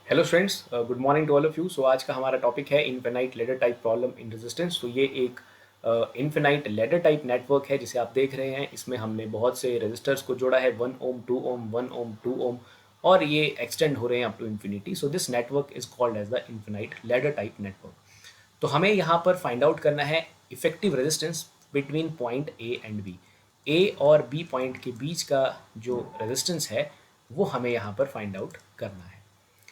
Hello students, good morning to all of you. So आज का हमारा टॉपिक है infinite ladder type problem in resistance. तो ये एक इनफिनाइट लेडर टाइप नेटवर्क है जिसे आप देख रहे हैं। इसमें हमने बहुत से रेजिस्टर्स को जोड़ा है, 1 ओम, 2 ओम, 1 ओम, 2 ओम, और ये एक्सटेंड हो रहे हैं up to infinity. So this network is called as the infinite ladder type network. तो हमें यहाँ पर फाइंड आउट करना है effective resistance between point A and B. A और बी पॉइंट के बीच का जो रेजिस्टेंस है वो हमें यहाँ पर फाइंड आउट करना है,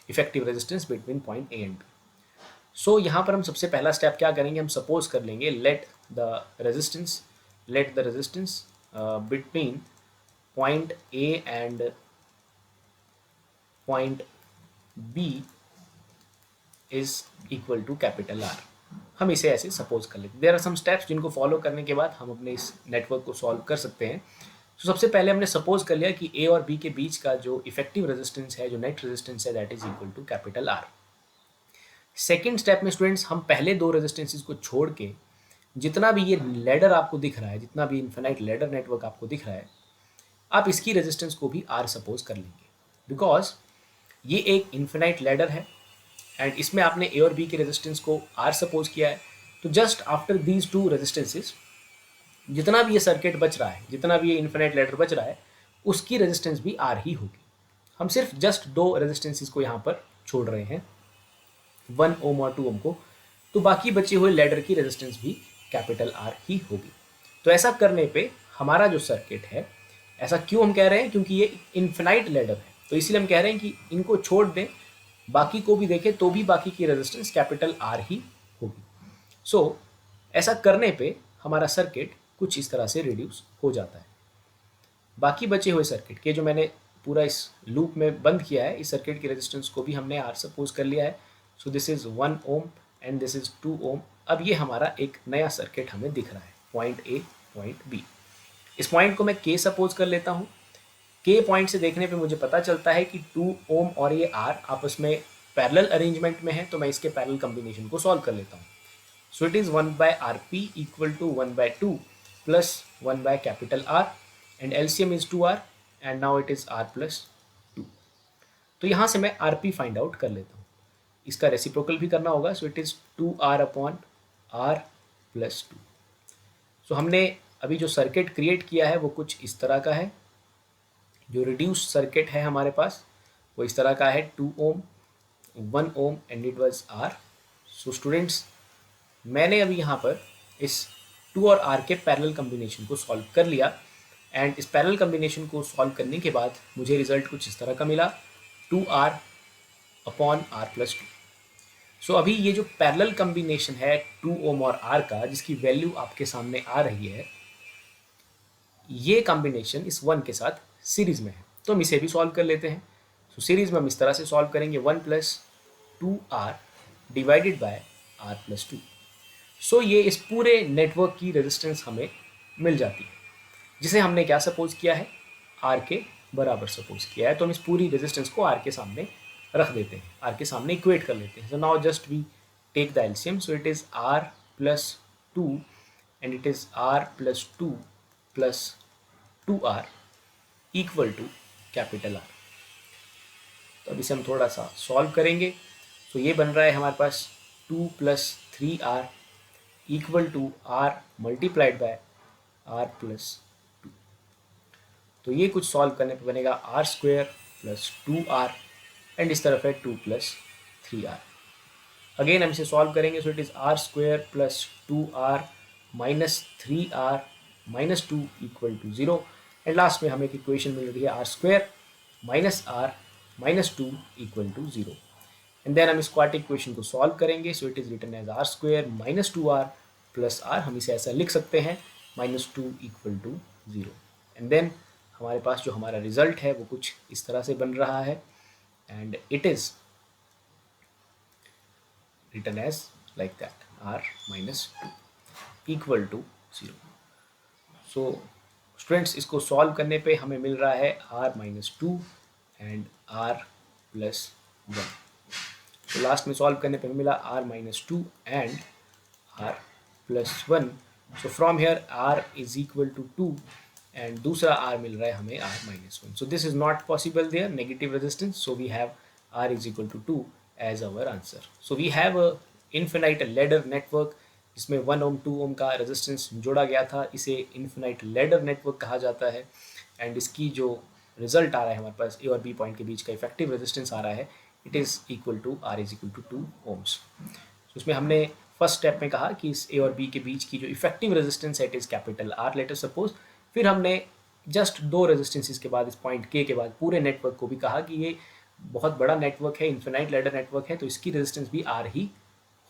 effective resistance between point A and B. So यहाँ पर हम सबसे पहला स्टेप क्या करेंगे, हम सपोज कर लेंगे let the resistance between point A and point B is equal to capital R. हम इसे ऐसे सपोज कर लेते हैं। देयर आर सम स्टेप्स जिनको फॉलो करने के बाद हम अपने इस नेटवर्क को सॉल्व कर सकते हैं। तो सबसे पहले हमने सपोज कर लिया कि ए और बी के बीच का जो इफेक्टिव रेजिस्टेंस है, जो नेट रेजिस्टेंस है, that is equal to capital R. Second step में स्टूडेंट्स हम पहले दो रेजिस्टेंसेस को छोड़ के जितना भी ये लेडर आपको दिख रहा है, जितना भी इन्फिनाइट लेडर नेटवर्क आपको दिख रहा है, आप इसकी रेजिस्टेंस को भी आर सपोज कर लेंगे, बिकॉज ये एक इन्फिनाइट लेडर है एंड इसमें आपने ए और बी के रेजिस्टेंस को आर सपोज किया है। तो just after these two resistances जितना भी ये सर्किट बच रहा है, जितना भी ये इन्फिनाइट लेडर बच रहा है, उसकी रेजिस्टेंस भी आर ही होगी। हम सिर्फ जस्ट दो रेजिस्टेंसेस को यहाँ पर छोड़ रहे हैं, 1 ओम और 2 ओम को, तो बाकी बचे हुए लेडर की रेजिस्टेंस भी कैपिटल आर ही होगी। तो ऐसा करने पे हमारा जो सर्किट है, ऐसा क्यों हम कह रहे हैं, क्योंकि ये इन्फिनाइट लेडर है, तो इसीलिए हम कह रहे हैं कि इनको छोड़ दें, बाकी को भी देखें तो भी बाकी की रेजिस्टेंस कैपिटल आर ही होगी। सो ऐसा करने पे हमारा सर्किट कुछ इस तरह से रिड्यूस हो जाता है। बाकी बचे हुए सर्किट के जो मैंने पूरा इस लूप में बंद किया है, इस सर्किट की रेजिस्टेंस को भी हमने आर सपोज कर लिया है। So this is 1 ohm and this is 2 ओम। अब ये हमारा एक नया सर्किट हमें दिख रहा है, पॉइंट ए, पॉइंट बी। इस पॉइंट को मैं के सपोज कर लेता हूँ। के पॉइंट से देखने पे मुझे पता चलता है कि 2 ओम और ये आर आपस में पैरेलल अरेंजमेंट में है, तो मैं इसके पैरेलल कॉम्बिनेशन को सॉल्व कर लेता हूँ। So it is 1/RP equal to 1/2 plus 1/R, and LCM is 2R, and now it is R plus 2। तो यहाँ से मैं RP फाइंड आउट कर लेता हूँ। इसका रेसिप्रोकल भी करना होगा, सो it is 2R upon R plus 2। सो हमने अभी जो सर्किट क्रिएट किया है वो कुछ इस तरह का है। जो रिड्यूस सर्किट है हमारे पास वो इस तरह का है, 2 ओम, 1 ohm and it was R। So students, मैंने अभी यहाँ पर इस 2 और R के पैरेलल कॉम्बिनेशन को सॉल्व कर लिया, एंड इस पैरेलल कॉम्बिनेशन को सॉल्व करने के बाद मुझे रिजल्ट कुछ इस तरह का मिला, 2R अपॉन R प्लस 2। सो अभी ये जो पैरेलल कॉम्बिनेशन है 2 ओम और R का, जिसकी वैल्यू आपके सामने आ रही है, ये कॉम्बिनेशन इस 1 के साथ सीरीज में है, तो हम इसे भी सॉल्व कर लेते हैं। सो सीरीज में हम इस तरह से सॉल्व करेंगे, 1 plus 2R divided by R plus 2। सो ये इस पूरे नेटवर्क की रेजिस्टेंस हमें मिल जाती है, जिसे हमने क्या सपोज किया है, आर के बराबर सपोज किया है। तो हम इस पूरी रेजिस्टेंस को आर के सामने रख देते हैं, आर के सामने इक्वेट कर लेते हैं। So now just we take the LCM, so it is R plus 2 and it is R plus 2 plus 2R equal to capital R. तो अब इसे हम थोड़ा सा सॉल्व करेंगे। तो ये बन रहा है हमारे पास 2 plus 3R equal to R multiplied by R plus 2। तो ये कुछ सॉल्व करने पे बनेगा R square plus 2R, and इस तरफ है 2 प्लस 3R। अगेन हम इसे सॉल्व करेंगे, so it is R square plus 2R minus 3R minus 2 equal to 0, and last में हमें एक इक्वेशन मिल रही है R square minus R minus 2 equal to 0। And then हम इस क्वाड्रेटिक इक्वेशन को सॉल्व करेंगे, so it is written as R square minus 2R plus R। हम इसे ऐसा लिख सकते हैं, minus 2 equal to 0। And then हमारे पास जो हमारा रिजल्ट है वो कुछ इस तरह से बन रहा है, and it is written as like that, R minus 2 equal to 0। So students, इसको सॉल्व करने पे हमें मिल रहा है R minus 2 and R plus 1। तो लास्ट में सॉल्व करने पे हमें मिला R minus 2 and R plus 1। So from here R is equal to 2 and दूसरा R मिल रहा है हमें R minus 1। So this is not possible there, negative resistance, so we have R is equal to 2 as our answer. So we have a infinite ladder network जिसमें 1 ओम 2 ओम का resistance जोड़ा गया था, इसे इन्फिनाइट लैडर नेटवर्क कहा जाता है। And इसकी जो रिजल्ट आ रहा है हमारे पास ए और बी पॉइंट के बीच का इफेक्टिव रेजिस्टेंस आ रहा है, it is equal to R is equal to 2 ohms. उसमें हमने फर्स्ट स्टेप में कहा कि इस ए और बी के बीच की जो इफेक्टिव रेजिस्टेंस है it is capital R, let us suppose. फिर हमने जस्ट दो रेजिस्टेंसेस के बाद, इस पॉइंट के बाद पूरे नेटवर्क को भी कहा कि ये बहुत बड़ा नेटवर्क है, इन्फिनाइट लैडर नेटवर्क है, तो इसकी रेजिस्टेंस भी आर ही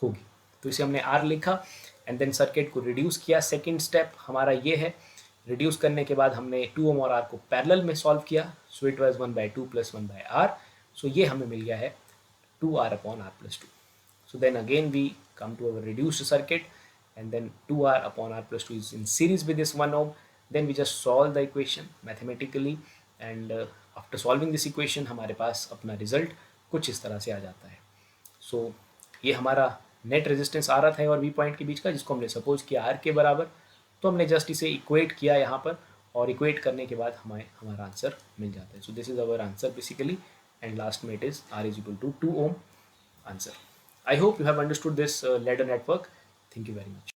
होगी। तो इसे हमने आर लिखा एंड देन सर्किट को रिड्यूस किया। सेकेंड स्टेप हमारा ये है, रिड्यूस करने के बाद हमने 2 ओम और आर को पैरेलल में सॉल्व किया। So it was 1/2 + 1/r। सो ये हमें मिल गया है 2r upon r plus 2. So then again we come to our reduced circuit, and then 2r upon r plus 2 is in series with this 1 ohm. Then we just solve the equation mathematically, and after solving this equation हमारे पास अपना result कुछ इस तरह से आ जाता है। So ये हमारा नेट रेजिस्टेंस आ रहा था और वी पॉइंट के बीच का, जिसको हमने सपोज किया आर के बराबर। तो हमने जस्ट इसे इक्वेट किया यहाँ पर, और इक्वेट करने के बाद हमें हमारा आंसर मिल जाता है। So this is our answer basically, and last में it is R is equal to 2 ohm answer. I hope you have understood this ladder network. Thank you very much.